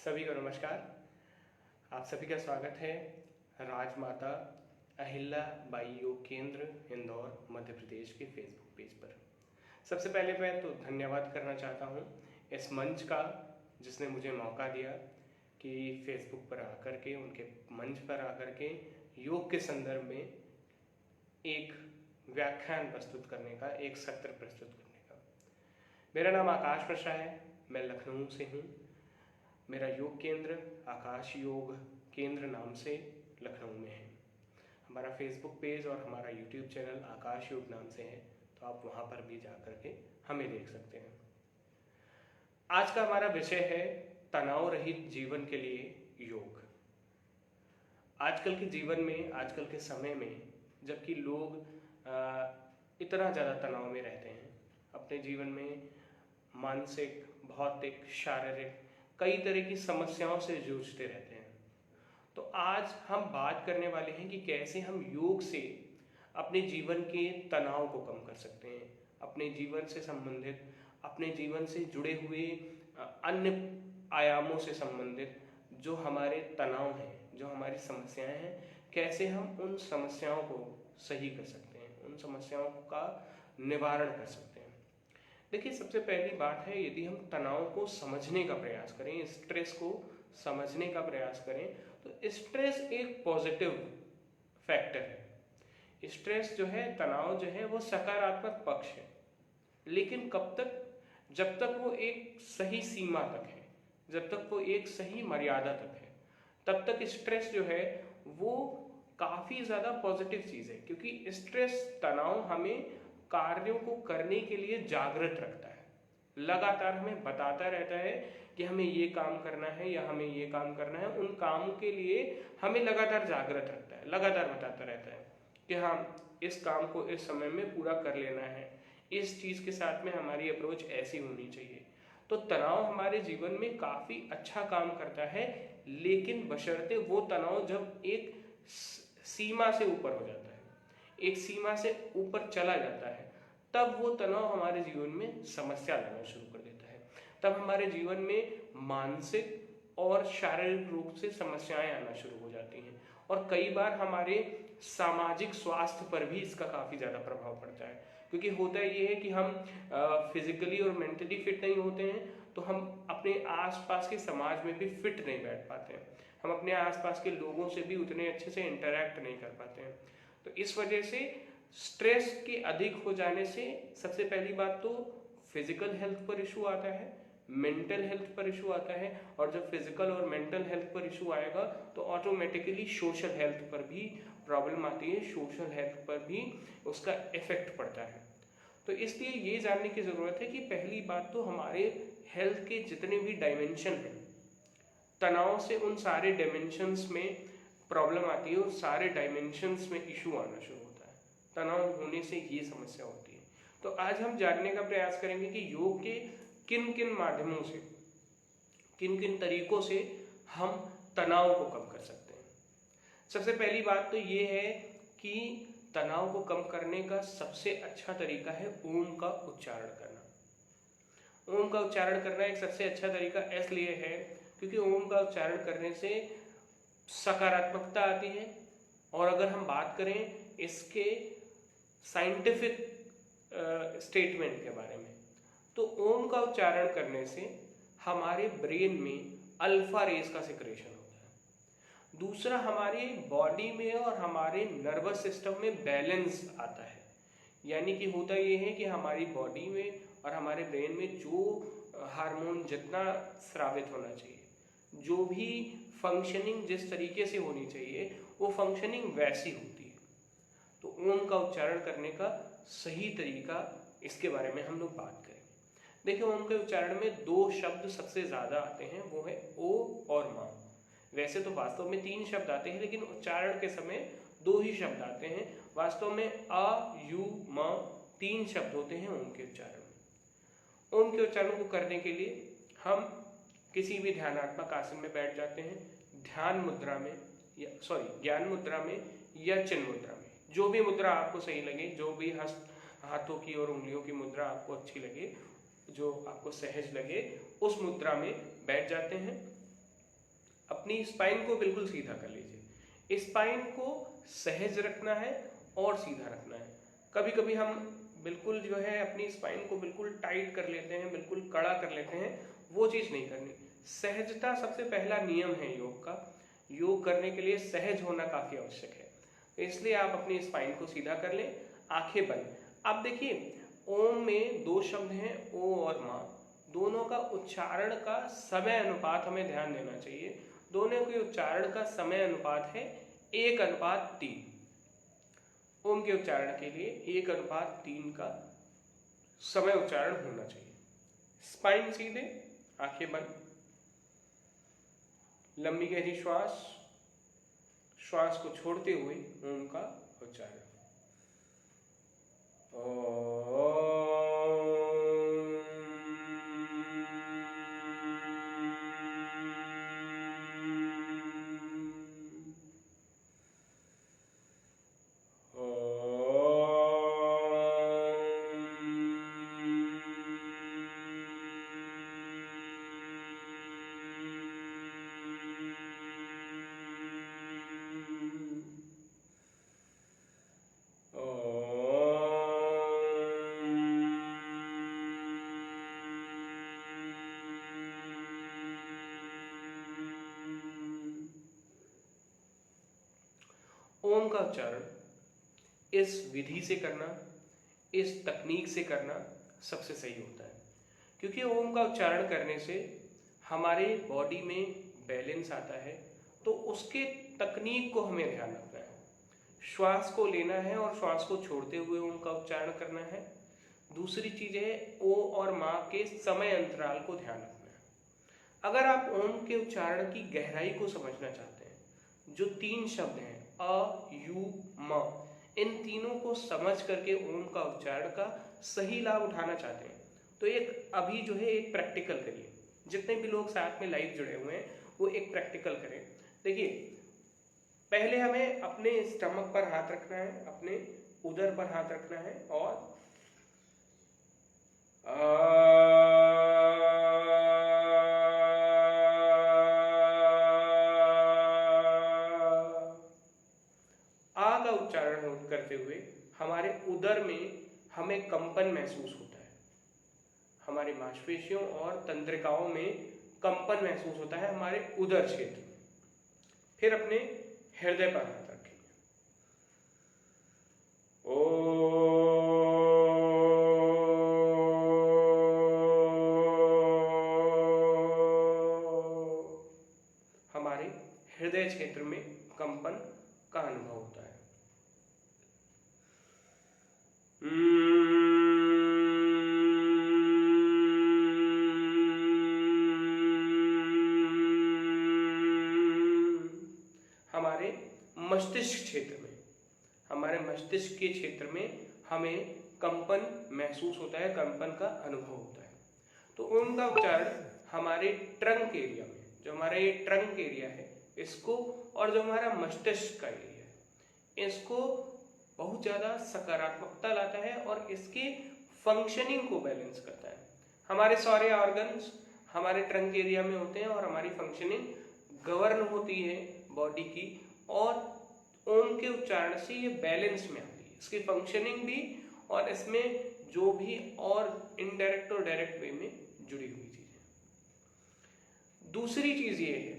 सभी को नमस्कार। आप सभी का स्वागत है राजमाता अहिल्या बाई योग केंद्र इंदौर मध्य प्रदेश के फेसबुक पेज पर। सबसे पहले मैं तो धन्यवाद करना चाहता हूँ इस मंच का जिसने मुझे मौका दिया कि फेसबुक पर आकर के उनके मंच पर आकर के योग के संदर्भ में एक व्याख्यान प्रस्तुत करने का, एक सत्र प्रस्तुत करने का। मेरा नाम आकाश मिश्रा है, मैं लखनऊ से हूँ। मेरा योग केंद्र आकाश योग केंद्र नाम से लखनऊ में है। हमारा फेसबुक पेज और हमारा यूट्यूब चैनल आकाश योग नाम से है, तो आप वहाँ पर भी जा कर के हमें देख सकते हैं। आज का हमारा विषय है तनाव रहित जीवन के लिए योग। आजकल के जीवन में, आजकल के समय में, जबकि लोग इतना ज़्यादा तनाव में रहते हैं, अपने जीवन में मानसिक, भौतिक, शारीरिक कई तरह की समस्याओं से जूझते रहते हैं। तो आज हम बात करने वाले हैं कि कैसे हम योग से अपने जीवन के तनाव को कम कर सकते हैं, अपने जीवन से संबंधित, अपने जीवन से जुड़े हुए अन्य आयामों से संबंधित जो हमारे तनाव हैं, जो हमारी समस्याएं हैं, कैसे हम उन समस्याओं को सही कर सकते हैं, उन समस्याओं का निवारण कर सकते हैं। देखिए, सबसे पहली बात है, यदि हम तनाव को समझने का प्रयास करें, स्ट्रेस को समझने का प्रयास करें, तो स्ट्रेस एक पॉजिटिव फैक्टर है। स्ट्रेस जो है, तनाव जो है, वो सकारात्मक पक्ष है, लेकिन कब तक? जब तक वो एक सही सीमा तक है, जब तक वो एक सही मर्यादा तक है, तब तक स्ट्रेस जो है वो काफी ज्यादा पॉजिटिव चीज है। क्योंकि स्ट्रेस, तनाव हमें कार्यों को करने के लिए जागृत रखता है, लगातार हमें बताता रहता है कि हमें ये काम करना है या हमें ये काम करना है। उन कामों के लिए हमें लगातार जागृत रखता है, लगातार बताता रहता है कि हाँ, इस काम को इस समय में पूरा कर लेना है, इस चीज के साथ में हमारी अप्रोच ऐसी होनी चाहिए। तो तनाव हमारे जीवन में काफी अच्छा काम करता है, लेकिन बशर्ते वो तनाव जब एक सीमा से ऊपर हो जाता है, एक सीमा से ऊपर चला जाता है, तब वो तनाव हमारे जीवन में समस्या लाना शुरू कर देता है। तब हमारे जीवन में मानसिक और शारीरिक रूप से समस्याएं आना शुरू हो जाती हैं, और कई बार हमारे सामाजिक स्वास्थ्य पर भी इसका काफी ज्यादा प्रभाव पड़ता है। क्योंकि होता ये है कि हम फिजिकली और मेंटली फिट नहीं होते हैं, तो हम अपने आसपास के समाज में भी फिट नहीं बैठ पाते हैं, हम अपने आसपास के लोगों से भी उतने अच्छे से इंटरेक्ट नहीं कर पाते हैं। तो इस वजह से स्ट्रेस के अधिक हो जाने से सबसे पहली बात तो फिजिकल हेल्थ पर इशू आता है, मेंटल हेल्थ पर इशू आता है, और जब फिजिकल और मेंटल हेल्थ पर इशू आएगा तो ऑटोमेटिकली सोशल हेल्थ पर भी प्रॉब्लम आती है, सोशल हेल्थ पर भी उसका इफेक्ट पड़ता है। तो इसलिए ये जानने की जरूरत है कि पहली बात तो हमारे हेल्थ के जितने भी डायमेंशन हैं, तनाव से उन सारे डायमेंशंस में प्रॉब्लम आती है और सारे डायमेंशंस में इशू आना शुरू होता है। तनाव होने से ये समस्या होती है। तो आज हम जानने का प्रयास करेंगे कि योग के किन किन माध्यमों से, किन किन तरीकों से हम तनाव को कम कर सकते हैं। सबसे पहली बात तो ये है कि तनाव को कम करने का सबसे अच्छा तरीका है ओम का उच्चारण करना। ओम का उच्चारण करना एक सबसे अच्छा तरीका इसलिए है क्योंकि ओम का उच्चारण करने से सकारात्मकता आती है। और अगर हम बात करें इसके साइंटिफिक स्टेटमेंट के बारे में, तो ओम का उच्चारण करने से हमारे ब्रेन में अल्फा रेज का सिक्रेशन होता है। दूसरा, हमारी बॉडी में और हमारे नर्वस सिस्टम में बैलेंस आता है। यानी कि होता ये है कि हमारी बॉडी में और हमारे ब्रेन में जो हार्मोन जितना स्रावित होना चाहिए, जो भी फंक्शनिंग जिस तरीके से होनी चाहिए, वो फंक्शनिंग वैसी होती है। तो ओम का उच्चारण करने का सही तरीका, इसके बारे में हम लोग बात करेंगे। देखिए, ओम के उच्चारण में दो शब्द सबसे ज्यादा आते हैं, वो है ओ और मा। वैसे तो वास्तव में 3 शब्द आते हैं, लेकिन उच्चारण के समय 2 ही शब्द आते हैं। वास्तव में अ, यू, म 3 शब्द होते हैं ओम के उच्चारण में। ओम के उच्चारण को करने के लिए हम किसी भी ध्यानात्मक आसन में बैठ जाते हैं, ध्यान मुद्रा में या ज्ञान मुद्रा में या चिन्ह मुद्रा में, जो भी मुद्रा आपको सही लगे, जो भी हाथों की और उंगलियों की मुद्रा आपको अच्छी लगे, जो आपको सहज लगे, उस मुद्रा में बैठ जाते हैं। अपनी स्पाइन को बिल्कुल सीधा कर लीजिए। स्पाइन को सहज रखना है और सीधा रखना है। कभी कभी हम बिल्कुल जो है अपनी स्पाइन को बिल्कुल टाइट कर लेते हैं, बिल्कुल कड़ा कर लेते हैं, वो चीज़ नहीं करनी। सहजता सबसे पहला नियम है योग का। योग करने के लिए सहज होना काफ़ी आवश्यक है, तो इसलिए आप अपनी स्पाइन को सीधा कर लें, आंखें बंद। आप देखिए ओम में दो शब्द हैं, ओ और माँ, दोनों का उच्चारण का समय अनुपात हमें ध्यान देना चाहिए। दोनों के उच्चारण का समय अनुपात है 1:3। ओम के उच्चारण के लिए 1:3 का समय उच्चारण होना चाहिए। स्पाइन सीधे, आंखें बंद, लंबी गहरी श्वास, श्वास को छोड़ते हुए ओम का उच्चारण। ओम का उच्चारण इस विधि से करना, इस तकनीक से करना सबसे सही होता है, क्योंकि ओम का उच्चारण करने से हमारे बॉडी में बैलेंस आता है। तो उसके तकनीक को हमें ध्यान रखना है। श्वास को लेना है और श्वास को छोड़ते हुए ओम का उच्चारण करना है। दूसरी चीज है ओ और माँ के समय अंतराल को ध्यान रखना है। अगर आप ओम के उच्चारण की गहराई को समझना चाहते हैं, जो 3 शब्द हैं अ, यू, म, इन तीनों को समझ करके ओम का उच्चारण का सही लाभ उठाना चाहते हैं, तो एक अभी जो है एक प्रैक्टिकल करिए। जितने भी लोग साथ में लाइव जुड़े हुए हैं वो एक प्रैक्टिकल करें। देखिए, पहले हमें अपने स्टमक पर हाथ रखना है, अपने उदर पर हाथ रखना है और आ का उच्चारण करते हुए हमारे उदर में हमें कंपन महसूस होता है, हमारी मांसपेशियों और तंत्रिकाओं में कंपन महसूस होता है हमारे उदर क्षेत्र में। फिर अपने हृदय पर हाथ रखेंगे। हमारे हृदय क्षेत्र में कंपन का अनुभव होता है। हमारे मस्तिष्क क्षेत्र में, हमारे मस्तिष्क के क्षेत्र में हमें कंपन महसूस होता है, कंपन का अनुभव होता है। तो ओम का उच्चारण हमारे ट्रंक एरिया में, जो हमारा ये ट्रंक एरिया है इसको, और जो हमारा मस्तिष्क का एरिया है इसको बहुत ज़्यादा सकारात्मकता लाता है और इसके फंक्शनिंग को बैलेंस करता है। हमारे सारे ऑर्गन्स हमारे ट्रंक एरिया में होते हैं और हमारी फंक्शनिंग गवर्न होती है बॉडी की, और ओम के उच्चारण से ये बैलेंस में आती है, इसकी फंक्शनिंग भी और इसमें जो भी और इनडायरेक्ट और डायरेक्ट वे में जुड़ी हुई चीजें। दूसरी चीज ये है,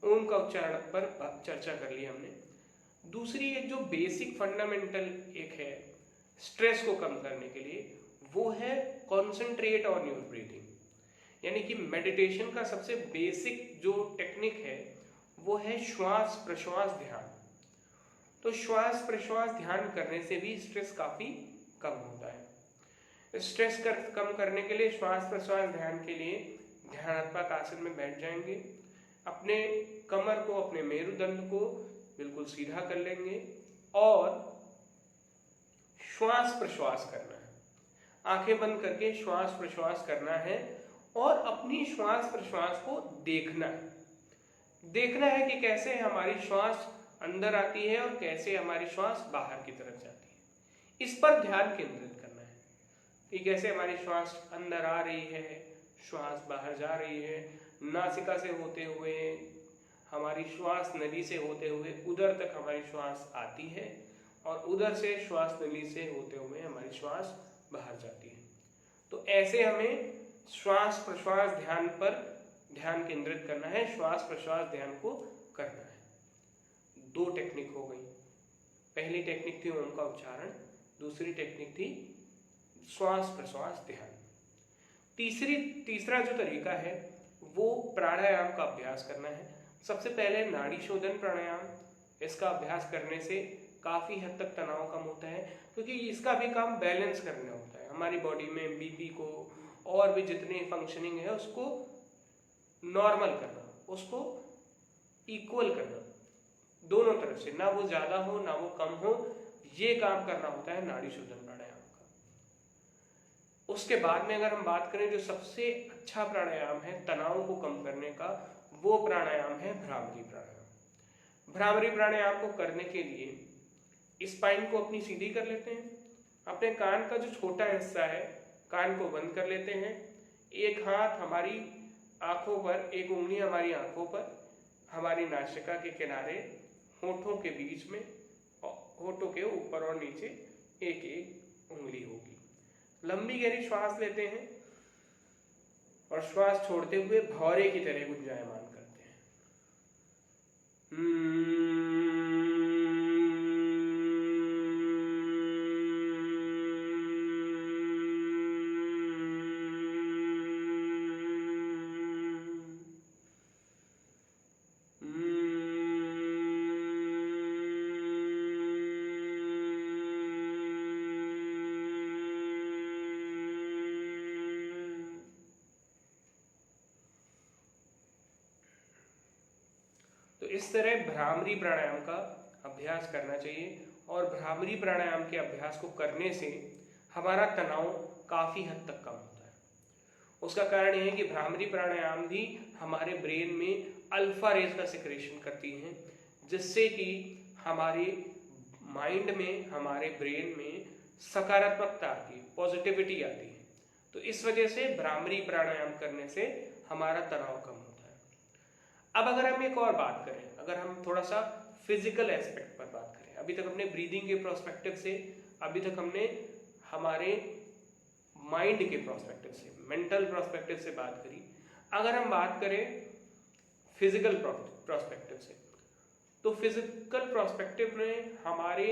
ओम का उच्चारण पर चर्चा कर ली हमने। दूसरी एक जो बेसिक फंडामेंटल एक है स्ट्रेस को कम करने के लिए, वो है कॉन्सेंट्रेट ऑन योर ब्रीथिंग। यानी कि मेडिटेशन का सबसे बेसिक जो टेक्निक है वो है श्वास प्रश्वास ध्यान। तो श्वास प्रश्वास ध्यान करने से भी स्ट्रेस काफी कम होता है। स्ट्रेस कम करने के लिए श्वास प्रश्वास ध्यान के लिए ध्यानात्मक आसन में बैठ जाएंगे, अपने कमर को, अपने मेरुदंड को बिल्कुल सीधा कर लेंगे और श्वास प्रश्वास करना है। आंखें बंद करके श्वास प्रश्वास करना है और अपनी श्वास प्रश्वास को देखना है। देखना है कि कैसे हमारी श्वास अंदर आती है और कैसे हमारी श्वास बाहर की तरफ जाती है। इस पर ध्यान केंद्रित करना है कि कैसे हमारी श्वास अंदर आ रही है, श्वास बाहर जा रही है, नासिका से होते हुए हमारी श्वास नली से होते हुए उदर तक हमारी श्वास आती है और उदर से श्वास नली से होते हुए हमारी श्वास बाहर जाती है। तो ऐसे हमें श्वास प्रश्वास ध्यान पर ध्यान केंद्रित करना है, श्वास प्रश्वास ध्यान को करना है। 2 टेक्निक हो गई। पहली टेक्निक थी ओम का उच्चारण, दूसरी टेक्निक थी श्वास प्रश्वास ध्यान। तीसरा जो तरीका है वो प्राणायाम का अभ्यास करना है। सबसे पहले नाड़ी शोधन प्राणायाम, इसका अभ्यास करने से काफ़ी हद तक तनाव कम होता है, क्योंकि इसका भी काम बैलेंस करना होता है। हमारी बॉडी में बीपी को और भी जितने फंक्शनिंग है उसको नॉर्मल करना, उसको इक्वल करना, दोनों तरफ से, ना वो ज़्यादा हो ना वो कम हो, ये काम करना होता है नाड़ी शोधन प्राणायाम का। उसके बाद में अगर हम बात करें जो सबसे अच्छा प्राणायाम है तनाव को कम करने का, वो प्राणायाम है भ्रामरी प्राणायाम। भ्रामरी प्राणायाम को करने के लिए स्पाइन को अपनी सीधी कर लेते हैं, अपने कान का जो छोटा हिस्सा है कान को बंद कर लेते हैं, एक हाथ हमारी आंखों पर, एक उंगली हमारी आंखों पर, हमारी नासिका के किनारे, होठों के बीच में, होठों के ऊपर और नीचे एक एक उंगली होगी। लंबी गहरी श्वास लेते हैं और श्वास छोड़ते हुए भौरे की तरह गुंजायमान करते हैं। तो इस तरह भ्रामरी प्राणायाम का अभ्यास करना चाहिए और भ्रामरी प्राणायाम के अभ्यास को करने से हमारा तनाव काफ़ी हद तक कम होता है। उसका कारण यह है कि भ्रामरी प्राणायाम भी हमारे ब्रेन में अल्फा रेज का सिक्रेशन करती हैं, जिससे कि हमारे माइंड में, हमारे ब्रेन में सकारात्मकता आती है, पॉजिटिविटी आती है। तो इस वजह से भ्रामरी प्राणायाम करने से हमारा तनाव कम होता है। अब अगर हम एक और बात करें, अगर हम थोड़ा सा फिजिकल एस्पेक्ट पर बात करें, अभी तक हमने ब्रीदिंग के प्रोस्पेक्टिव से, अभी तक हमने हमारे माइंड के प्रोस्पेक्टिव से, मेंटल प्रोस्पेक्टिव से बात करी। अगर हम बात करें फिजिकल प्रोस्पेक्टिव से, तो फिजिकल प्रोस्पेक्टिव में हमारे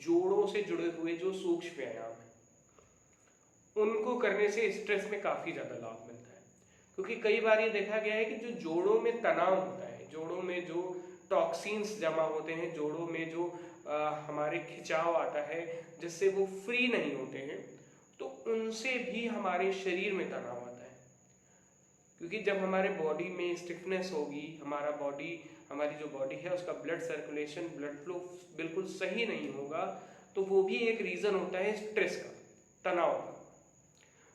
जोड़ों से जुड़े हुए जो सूक्ष्म व्यायाम है उनको करने से स्ट्रेस में काफ़ी ज़्यादा लाभ मिलता है। क्योंकि कई बार ये देखा गया है कि जो जोड़ों में तनाव होता है, जोड़ों में जो टॉक्सिन्स जमा होते हैं, जोड़ों में जो हमारे खिंचाव आता है जिससे वो फ्री नहीं होते हैं, तो उनसे भी हमारे शरीर में तनाव आता है। क्योंकि जब हमारे बॉडी में स्टिफनेस होगी, हमारी जो बॉडी है उसका ब्लड सर्कुलेशन, ब्लड फ्लो बिल्कुल सही नहीं होगा, तो वो भी एक रीज़न होता है स्ट्रेस का, तनाव का।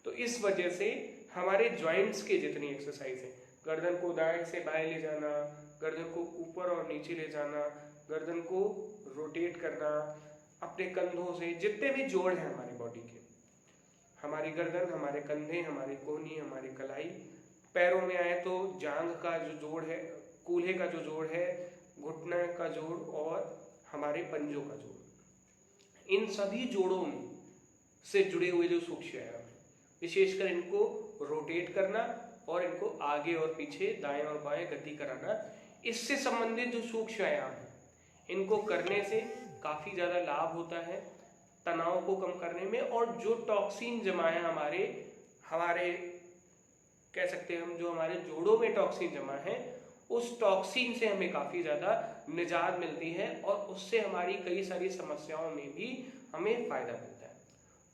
तो इस वजह से हमारे जॉइंट्स के जितनी एक्सरसाइज है, गर्दन को दाएं से बाएं ले जाना, गर्दन को ऊपर और नीचे ले जाना, गर्दन को रोटेट करना, अपने कंधों से, जितने भी जोड़ हैं हमारी बॉडी के, हमारी गर्दन, हमारे कंधे, हमारी कोहनी, हमारी कलाई, पैरों में आए तो जांघ का जो जोड़ है, कूल्हे का जो जोड़ है, घुटने का जोड़ और हमारे पंजों का जोड़, इन सभी जोड़ों में से जुड़े हुए जो सूक्ष्म व्यायाम है, विशेषकर इनको रोटेट करना और इनको आगे और पीछे, दाएं और बाएं गति कराना, इससे संबंधित जो सूक्ष्म व्यायाम है इनको करने से काफ़ी ज़्यादा लाभ होता है तनाव को कम करने में। और जो टॉक्सिन जमा है हमारे कह सकते हैं हम, जो हमारे जोड़ों में टॉक्सिन जमा है, उस टॉक्सिन से हमें काफ़ी ज़्यादा निजात मिलती है और उससे हमारी कई सारी समस्याओं में भी हमें फ़ायदा मिलता है।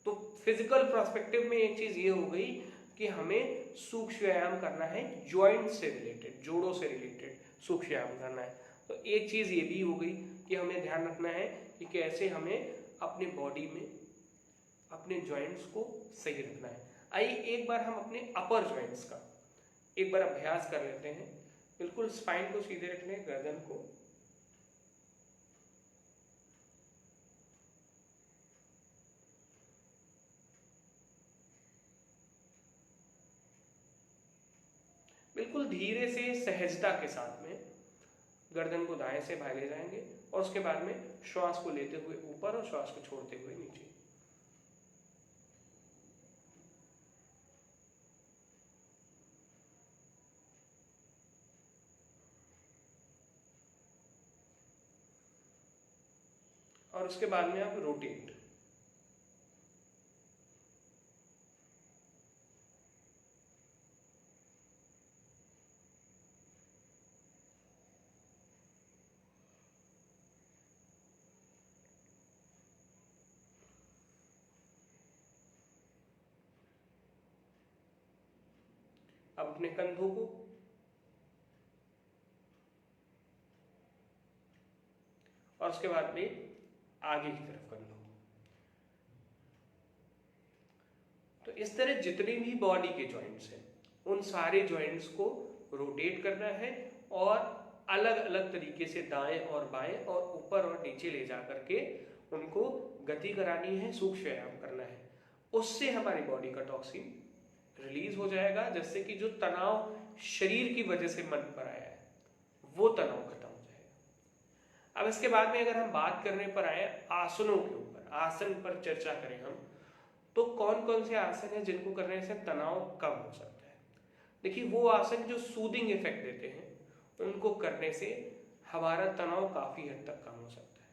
तो फिजिकल पर्सपेक्टिव में एक चीज़ ये हो गई कि हमें सूक्ष्म व्यायाम करना है, जॉइंट से रिलेटेड, जोड़ों से रिलेटेड सूक्ष्म व्यायाम करना है। तो एक चीज़ ये भी हो गई कि हमें ध्यान रखना है कि कैसे हमें अपने बॉडी में अपने जॉइंट्स को सही रखना है। आइए एक बार हम अपने अपर जॉइंट्स का एक बार अभ्यास कर लेते हैं। बिल्कुल स्पाइन को सीधे रख लें, गर्दन को, बिल्कुल धीरे से सहजता के साथ में गर्दन को दाएं से बाएं ले जाएंगे और उसके बाद में श्वास को लेते हुए ऊपर और श्वास को छोड़ते हुए नीचे। और उसके बाद में आप रोटेट। अब अपने कंधों को और उसके बाद में आगे की तरफ कर लो। तो इस तरह जितने भी बॉडी के जॉइंट्स हैं उन सारे जॉइंट्स को रोटेट करना है और अलग अलग तरीके से दाएं और बाएं और ऊपर और नीचे ले जा करके उनको गति करानी है, सूक्ष्म व्यायाम करना है। उससे हमारी बॉडी का टॉक्सिन रिलीज हो जाएगा, जिससे कि जो तनाव शरीर की वजह से मन पर आया है वो तनाव खत्म हो जाएगा। अब इसके बाद में अगर हम बात करने पर आए आसनों के ऊपर, आसन पर चर्चा करें हम, तो कौन कौन से आसन हैं जिनको करने से तनाव कम हो सकता है। देखिए, वो आसन जो सूदिंग इफेक्ट देते हैं उनको करने से हमारा तनाव काफी हद तक कम हो सकता है।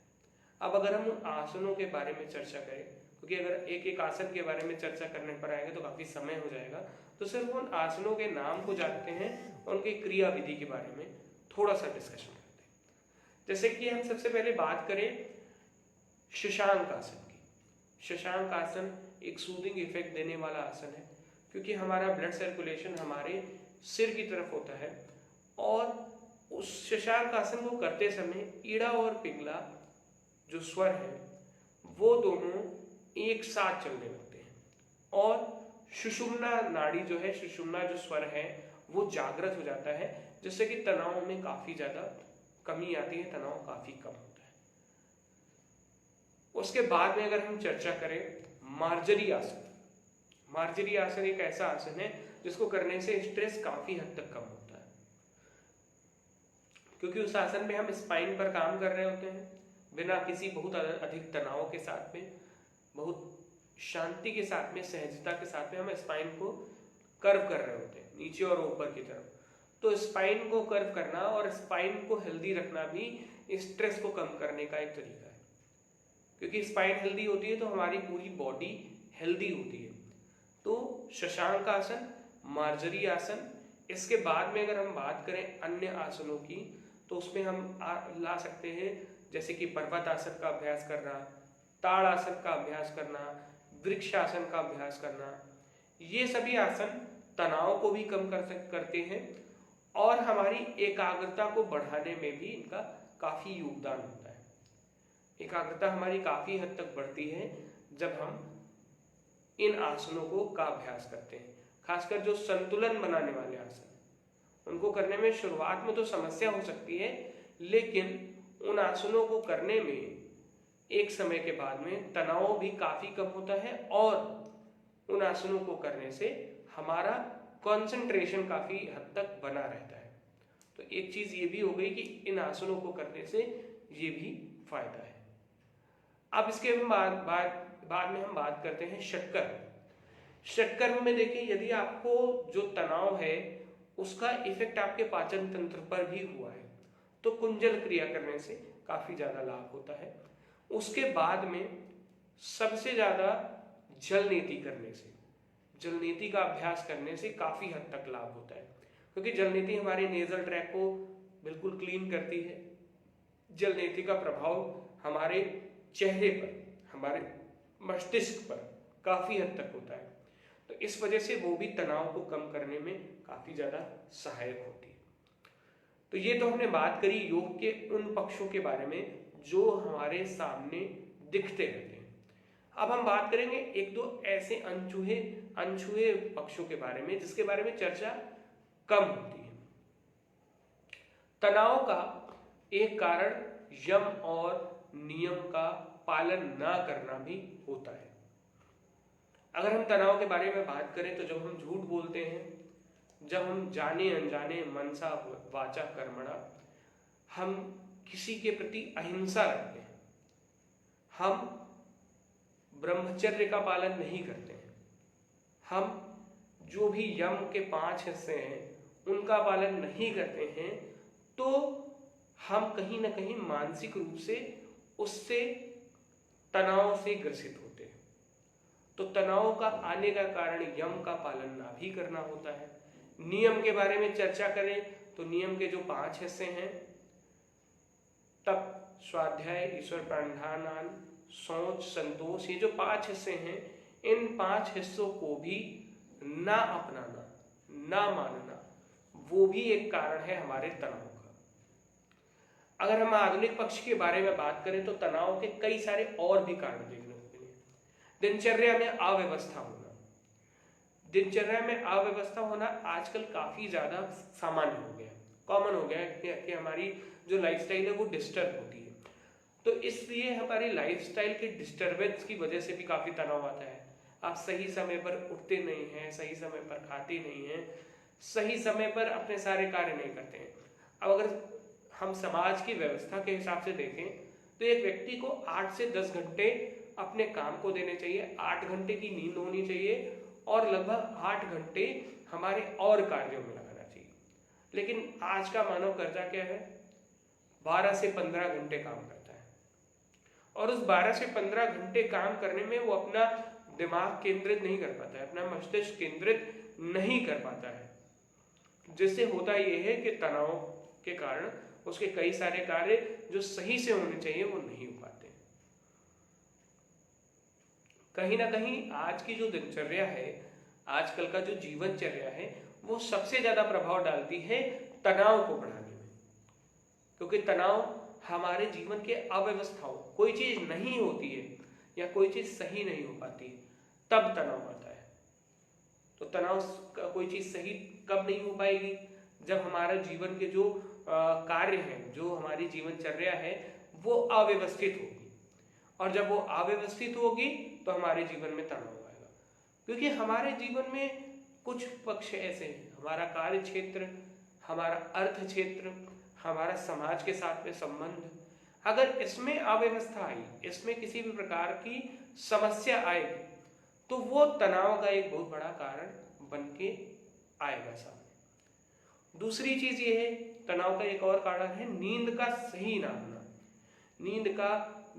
अब अगर हम उन आसनों के बारे में चर्चा करें, क्योंकि अगर एक एक आसन के बारे में चर्चा करने पर आएंगे तो काफी समय हो जाएगा, तो सिर्फ उन आसनों के नाम को जानते हैं और उनकी क्रिया विधि के बारे में थोड़ा सा डिस्कशन करते हैं। जैसे कि हम सबसे पहले बात करें शशांक आसन की। शशांक आसन एक सूदिंग इफेक्ट देने वाला आसन है, क्योंकि हमारा ब्लड सर्कुलेशन हमारे सिर की तरफ होता है और उस शशांक आसन को करते समय ईड़ा और पिंगला जो स्वर है वो दोनों एक साथ चलने लगते हैं और सुषुम्ना नाड़ी जो है, सुषुम्ना जो स्वर है वो जागृत हो जाता है, जिससे कि तनाव में काफी ज्यादा कमी आती है, तनाव काफी कम होता है। उसके बाद में अगर हम चर्चा करें मार्जरी आसन। मार्जरी आसन एक ऐसा आसन है जिसको करने से स्ट्रेस काफी हद तक कम होता है, क्योंकि उस आसन में हम स्पाइन पर काम कर रहे होते हैं बिना किसी बहुत अधिक तनाव के साथ में, बहुत शांति के साथ में, सहजता के साथ में हम स्पाइन को कर्व कर रहे होते हैं नीचे और ऊपर की तरफ। तो स्पाइन को कर्व करना और स्पाइन को हेल्दी रखना भी स्ट्रेस को कम करने का एक तरीका है, क्योंकि स्पाइन हेल्दी होती है तो हमारी पूरी बॉडी हेल्दी होती है। तो शशांक आसन, मार्जरी आसन। इसके बाद में अगर हम बात करें अन्य आसनों की, तो उसमें हम ला सकते हैं जैसे कि पर्वत आसन का अभ्यास करना, ताड़ आसन का अभ्यास करना, वृक्ष आसन का अभ्यास करना। ये सभी आसन तनाव को भी कम करते हैं और हमारी एकाग्रता को बढ़ाने में भी इनका काफी योगदान होता है। एकाग्रता हमारी काफी हद तक बढ़ती है जब हम इन आसनों का अभ्यास करते हैं। खासकर जो संतुलन बनाने वाले आसन, उनको करने में शुरुआत में तो समस्या हो सकती है, लेकिन उन आसनों को करने में एक समय के बाद में तनाव भी काफी कम होता है और उन आसनों को करने से हमारा कंसंट्रेशन काफी हद तक बना रहता है। तो एक चीज ये भी हो गई कि इन आसनों को करने से ये भी फायदा है। अब इसके बाद में हम बात करते हैं षटकर्म। षटकर्म में देखिए, यदि आपको जो तनाव है उसका इफेक्ट आपके पाचन तंत्र पर भी हुआ है तो कुंजल क्रिया करने से काफी ज्यादा लाभ होता है। उसके बाद में सबसे ज्यादा जल नीति करने से, जल नीति का अभ्यास करने से काफी हद तक लाभ होता है, क्योंकि जल नीति हमारे नेजल ट्रैक को बिल्कुल क्लीन करती है। जल नीति का प्रभाव हमारे चेहरे पर, हमारे मस्तिष्क पर काफी हद तक होता है, तो इस वजह से वो भी तनाव को कम करने में काफी ज्यादा सहायक होती है। तो ये तो हमने बात करी योग के उन पक्षों के बारे में जो हमारे सामने दिखते रहते हैं। अब हम बात करेंगे एक दो ऐसे अनछुए पक्षों के बारे में जिसके बारे में चर्चा कम होती है। तनाव का एक कारण यम और नियम का पालन ना करना भी होता है। अगर हम तनाव के बारे में बात करें तो जब हम झूठ बोलते हैं, जब हम जाने अनजाने मनसा वाचा कर्मणा हम किसी के प्रति अहिंसा रखते हैं, हम ब्रह्मचर्य का पालन नहीं करते हैं, हम जो भी यम के 5 हिस्से हैं उनका पालन नहीं करते हैं, तो हम कहीं ना कहीं मानसिक रूप से उससे तनाव से ग्रसित होते हैं। तो तनाव का आने का कारण यम का पालन ना भी करना होता है। नियम के बारे में चर्चा करें तो नियम के जो 5 हिस्से हैं, तप, स्वाध्याय, ईश्वर प्राणायाम, सोच, संतोष, ये जो 5 हिस्से हैं, इन 5 हिस्सों को भी ना अपनाना, ना मानना, वो भी एक कारण है हमारे तनाव का। अगर हम आधुनिक पक्ष के बारे में बात करें तो तनाव के कई सारे और भी कारण देखने को मिले। दिनचर्या में अव्यवस्था होना, दिनचर्या में अव्यवस्था होना आजकल काफी ज्यादा सामान्य हो गया, कॉमन हो गया है कि हमारी जो लाइफस्टाइल है वो डिस्टर्ब होती है। तो इसलिए हमारी लाइफस्टाइल के डिस्टर्बेंस की वजह से भी काफी तनाव आता है। आप सही समय पर उठते नहीं हैं, सही समय पर खाते नहीं हैं, सही समय पर अपने सारे कार्य नहीं करते हैं। अब अगर हम समाज की व्यवस्था के हिसाब से देखें तो एक व्यक्ति को 8 से 10 घंटे अपने काम को देने चाहिए, 8 घंटे की नींद होनी चाहिए और लगभग 8 घंटे हमारे और कार्यों में लगाना चाहिए। लेकिन आज का मानव करता क्या है, 12 से 15 घंटे काम करता है और उस 12 से 15 घंटे काम करने में वो अपना दिमाग केंद्रित नहीं कर पाता है, अपना मस्तिष्क केंद्रित नहीं कर पाता है, जिससे होता यह है कि तनाव के कारण उसके कई सारे कार्य जो सही से होने चाहिए वो नहीं हो पाते। कहीं ना कहीं आज की जो दिनचर्या है, आजकल का जो जीवनचर्या है, वो सबसे ज्यादा प्रभाव डालती है तनाव को बढ़ाने में। क्योंकि तनाव हमारे जीवन के अव्यवस्थाओं, कोई चीज नहीं होती है या कोई चीज सही नहीं हो पाती, तब तनाव आता है। तो तनाव कोई चीज सही कब नहीं हो पाएगी, जब हमारा जीवन के जो कार्य हैं, जो हमारी जीवनचर्या है, वो अव्यवस्थित होगी। और जब वो अव्यवस्थित होगी तो हमारे जीवन में तनाव आएगा। क्योंकि हमारे जीवन में कुछ पक्ष ऐसे हैं, हमारा कार्य क्षेत्र, हमारा अर्थ क्षेत्र, हमारा समाज के साथ में संबंध, अगर इसमें अव्यवस्था आई, इसमें किसी भी प्रकार की समस्या आएगी तो वो तनाव का एक बहुत बड़ा कारण बन के आएगा सामने। दूसरी चीज ये है, तनाव का एक और कारण है नींद का सही ना होना। नींद का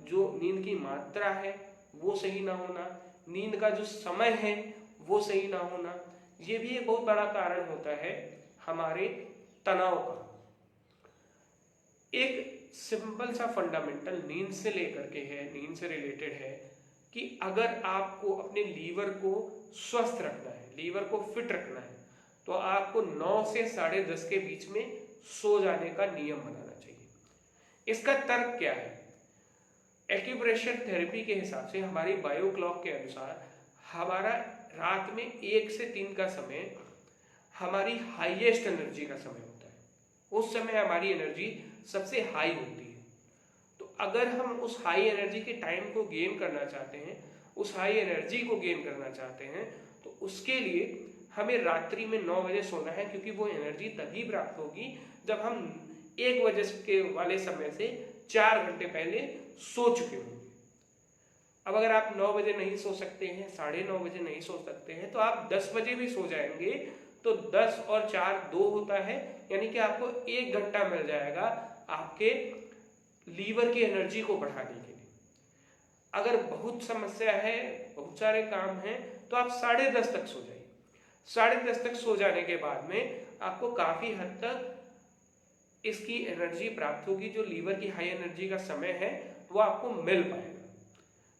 जो नींद की मात्रा है वो सही ना होना, नींद का जो समय है वो सही ना होना, ये भी एक बहुत बड़ा कारण होता है हमारे तनाव का। एक सिंपल सा फंडामेंटल नींद से लेकर के है, नींद से रिलेटेड है कि अगर आपको अपने लीवर को स्वस्थ रखना है, लीवर को फिट रखना है, तो आपको 9 से 10:30 के बीच में सो जाने का नियम बनाना चाहिए। इसका तर्क क्या है? एक्यूप्रेशर थेरेपी के हिसाब से, हमारी बायो क्लॉक के अनुसार, हमारा रात में 1 से 3 का समय हमारी हाईएस्ट एनर्जी का समय होता है। उस समय हमारी एनर्जी सबसे हाई होती है। तो अगर हम उस हाई एनर्जी के टाइम को गेन करना चाहते हैं, उस हाई एनर्जी को गेन करना चाहते हैं, तो उसके लिए हमें रात्रि में 9 बजे सोना है, क्योंकि वो एनर्जी तभी प्राप्त होगी जब हम 1 बजे के वाले समय से 4 घंटे पहले सो चुके होंगे। अब अगर आप 9 बजे नहीं सो सकते हैं, 9:30 बजे नहीं सो सकते हैं, तो आप 10 बजे भी सो जाएंगे तो 10 और 4 2 होता है, यानी कि आपको 1 घंटा मिल जाएगा आपके लीवर की एनर्जी को बढ़ाने के लिए। अगर बहुत समस्या है, बहुत सारे काम हैं, तो आप 10:30 तक सो जाइए। 10:30 तक सो जाने के बाद में आपको काफी हद तक इसकी एनर्जी प्राप्त होगी, जो लीवर की हाई एनर्जी का समय है वो आपको मिल पाएगा।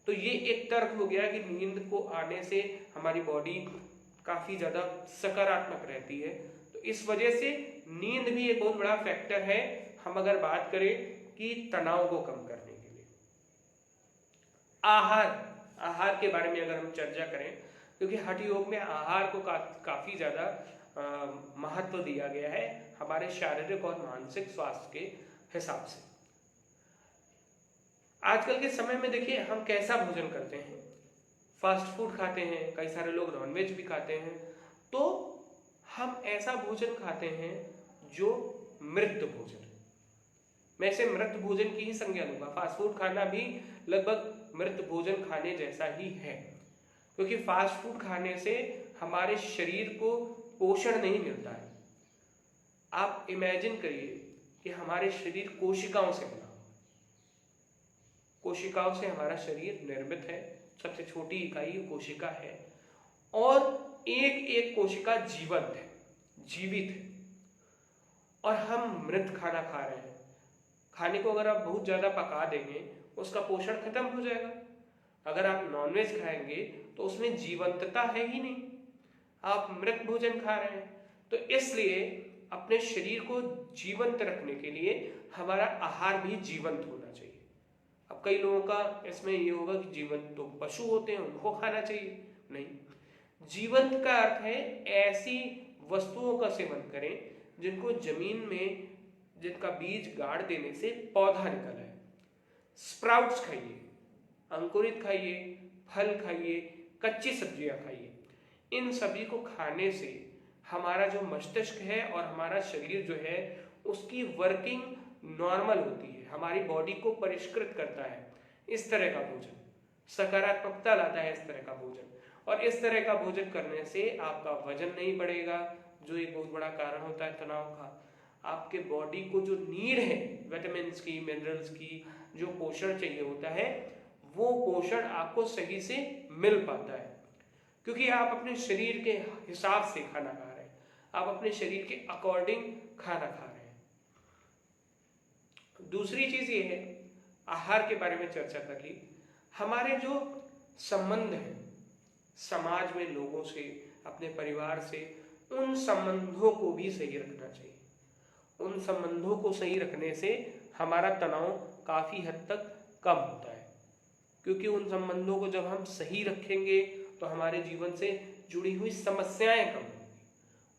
तो ये एक तर्क हो गया कि नींद को आने से हमारी बॉडी काफी ज्यादा सकारात्मक रहती है। तो इस वजह से नींद भी एक बहुत बड़ा फैक्टर है, हम अगर बात करें कि तनाव को कम करने के लिए। आहार के बारे में अगर हम चर्चा करें, क्योंकि हठ योग में आहार को काफी ज्यादा महत्व दिया गया है हमारे शारीरिक और मानसिक स्वास्थ्य के हिसाब से। आजकल के समय में देखिए हम कैसा भोजन करते हैं, फास्ट फूड खाते हैं, कई सारे लोग नॉनवेज भी खाते हैं। तो हम ऐसा भोजन खाते हैं जो मृत भोजन है। मैं इसे मृत भोजन की ही संज्ञा लूंगा। फास्ट फूड खाना भी लगभग मृत भोजन खाने जैसा ही है, क्योंकि फास्ट फूड खाने से हमारे शरीर को पोषण नहीं मिलता है। आप इमेजिन करिए कि हमारे शरीर कोशिकाओं से बना, कोशिकाओं से हमारा शरीर निर्मित है, सबसे छोटी इकाई कोशिका है, और एक एक कोशिका जीवंत है, जीवित है, और हम मृत खाना खा रहे हैं। खाने को अगर आप बहुत ज्यादा पका देंगे उसका पोषण खत्म हो जाएगा। अगर आप नॉनवेज खाएंगे तो उसमें जीवंतता है ही नहीं, आप मृत भोजन खा रहे हैं। तो इसलिए अपने शरीर को जीवंत रखने के लिए हमारा आहार भी जीवंत होना चाहिए। अब कई लोगों का इसमें ये होगा कि जीवंत तो पशु होते हैं, उनको खाना चाहिए। नहीं, जीवंत का अर्थ है ऐसी वस्तुओं का सेवन करें जिनको जमीन में, जिनका बीज गाड़ देने से पौधा निकला है। स्प्राउट्स खाइए, अंकुरित खाइए, फल खाइए, कच्ची सब्जियां खाइए। इन सभी को खाने से हमारा जो मस्तिष्क है और हमारा शरीर जो है उसकी वर्किंग नॉर्मल होती है, हमारी बॉडी को परिष्कृत करता है। इस तरह का भोजन सकारात्मकता लाता है, इस तरह का भोजन। और इस तरह का भोजन करने से आपका वजन नहीं बढ़ेगा, जो एक बहुत बड़ा कारण होता है तनाव का। आपके बॉडी को जो नीड है विटामिन की, मिनरल्स की, जो पोषण चाहिए होता है, वो पोषण आपको सही से मिल पाता है, क्योंकि आप अपने शरीर के हिसाब से खाना खा रहे हैं, आप अपने शरीर के अकॉर्डिंग खाना खा रहे हैं। दूसरी चीज ये है, आहार के बारे में चर्चा कर ली। हमारे जो संबंध हैं समाज में लोगों से, अपने परिवार से, उन संबंधों को भी सही रखना चाहिए। उन संबंधों को सही रखने से हमारा तनाव काफी हद तक कम होता है, क्योंकि उन संबंधों को जब हम सही रखेंगे तो हमारे जीवन से जुड़ी हुई समस्याएं कम होंगी।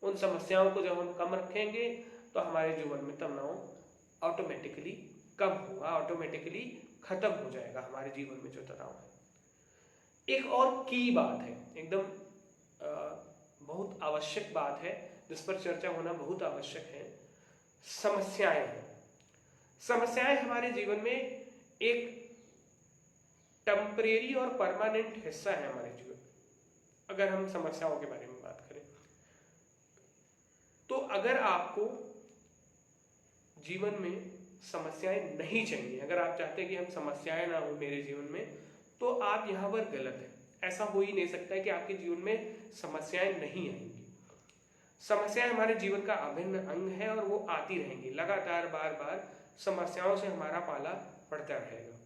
उन समस्याओं को जब हम कम रखेंगे तो हमारे जीवन में तनाव ऑटोमेटिकली कम होगा, ऑटोमेटिकली खत्म हो जाएगा हमारे जीवन में जो तनाव है। एक और की बात है, एकदम बहुत आवश्यक बात है, जिस पर चर्चा होना बहुत आवश्यक है। समस्याएं हैं। समस्याएं हमारे जीवन में एक टेम्परेरी और परमानेंट हिस्सा है हमारे जीवन में। अगर हम समस्याओं के बारे में बात करें तो अगर आपको जीवन में समस्याएं नहीं चाहिए, अगर आप चाहते हैं कि हम समस्याएं ना हो मेरे जीवन में, तो आप यहाँ पर गलत हैं। ऐसा हो ही नहीं सकता है कि आपके जीवन में समस्याएं नहीं आएंगी। समस्याएं हमारे जीवन का अभिन्न अंग है और वो आती रहेंगी लगातार, बार बार समस्याओं से हमारा पाला पड़ता रहेगा।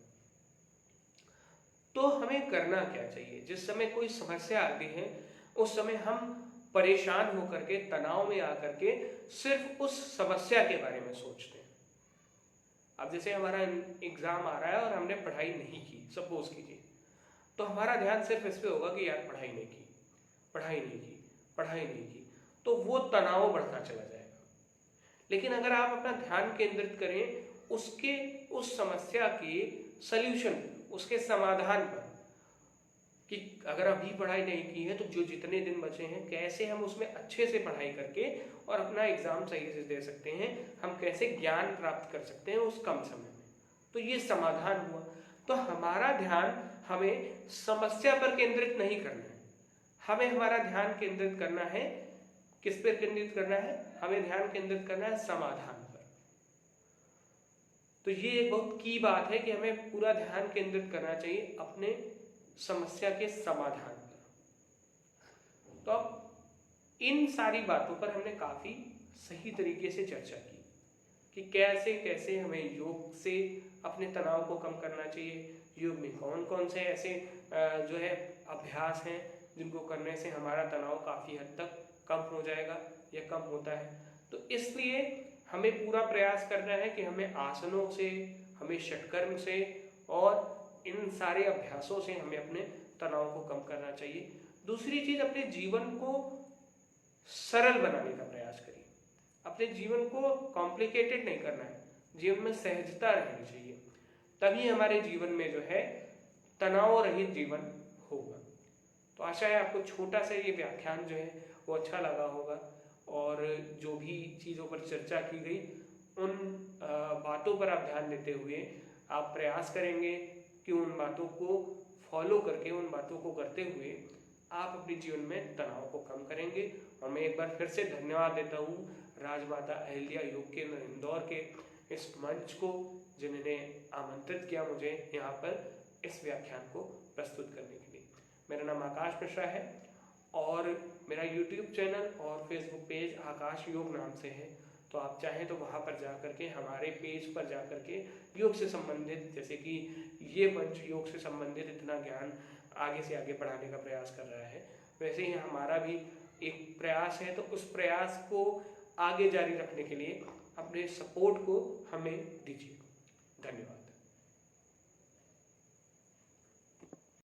तो हमें करना क्या चाहिए? जिस समय कोई समस्या आती है उस समय हम परेशान होकर के, तनाव में आकर के सिर्फ उस समस्या के बारे में सोचते हैं। अब जैसे हमारा एग्जाम आ रहा है और हमने पढ़ाई नहीं की, सपोज कीजिए, तो हमारा ध्यान सिर्फ इस पे होगा कि यार पढ़ाई नहीं की, पढ़ाई नहीं की, पढ़ाई नहीं की, तो वो तनाव बढ़ता चला जाएगा। लेकिन अगर आप अपना ध्यान केंद्रित करें उसके, उस समस्या के सल्यूशन, उसके समाधान पर, कि अगर अभी पढ़ाई नहीं की है तो जो जितने दिन बचे हैं कैसे हम उसमें अच्छे से पढ़ाई करके और अपना एग्जाम सही से दे सकते हैं, हम कैसे ज्ञान प्राप्त कर सकते हैं उस कम समय में, तो ये समाधान हुआ। तो हमारा ध्यान हमें समस्या पर केंद्रित नहीं करना है, हमें हमारा ध्यान केंद्रित करना है, किस पर केंद्रित करना है? हमें ध्यान केंद्रित करना है समाधान पर। तो ये एक बहुत की बात है कि हमें पूरा ध्यान केंद्रित करना चाहिए अपने समस्या के समाधान पर। तो अब इन सारी बातों पर हमने काफी सही तरीके से चर्चा की कि कैसे कैसे हमें योग से अपने तनाव को कम करना चाहिए, योग में कौन कौन से ऐसे जो है अभ्यास हैं जिनको करने से हमारा तनाव काफी हद तक कम हो जाएगा या कम होता है। तो इसलिए हमें पूरा प्रयास करना है कि हमें आसनों से, हमें षटकर्म से और इन सारे अभ्यासों से हमें अपने तनाव को कम करना चाहिए। दूसरी चीज, अपने जीवन को सरल बनाने का प्रयास करिए। अपने जीवन को कॉम्प्लिकेटेड नहीं करना है, जीवन में सहजता रहनी चाहिए, तभी हमारे जीवन में जो है तनाव रहित जीवन होगा। तो आशा है आपको छोटा सा ये व्याख्यान जो है वो अच्छा लगा होगा और जो भी चीज़ों पर चर्चा की गई उन बातों पर आप ध्यान देते हुए आप प्रयास करेंगे कि उन बातों को फॉलो करके, उन बातों को करते हुए आप अपने जीवन में तनाव को कम करेंगे। और मैं एक बार फिर से धन्यवाद देता हूँ राजमाता अहिल्या योग केंद्र इंदौर के इस मंच को, जिन्होंने आमंत्रित किया मुझे यहाँ पर इस व्याख्यान को प्रस्तुत करने के लिए। मेरा नाम आकाश मिश्रा है और मेरा YouTube चैनल और Facebook पेज आकाश योग नाम से है। तो आप चाहें तो वहाँ पर जा करके, हमारे पेज पर जा करके योग से संबंधित, जैसे कि ये मंच योग से संबंधित इतना ज्ञान आगे से आगे बढ़ाने का प्रयास कर रहा है, वैसे ही हमारा भी एक प्रयास है। तो उस प्रयास को आगे जारी रखने के लिए अपने सपोर्ट को हमें दीजिए। धन्यवाद।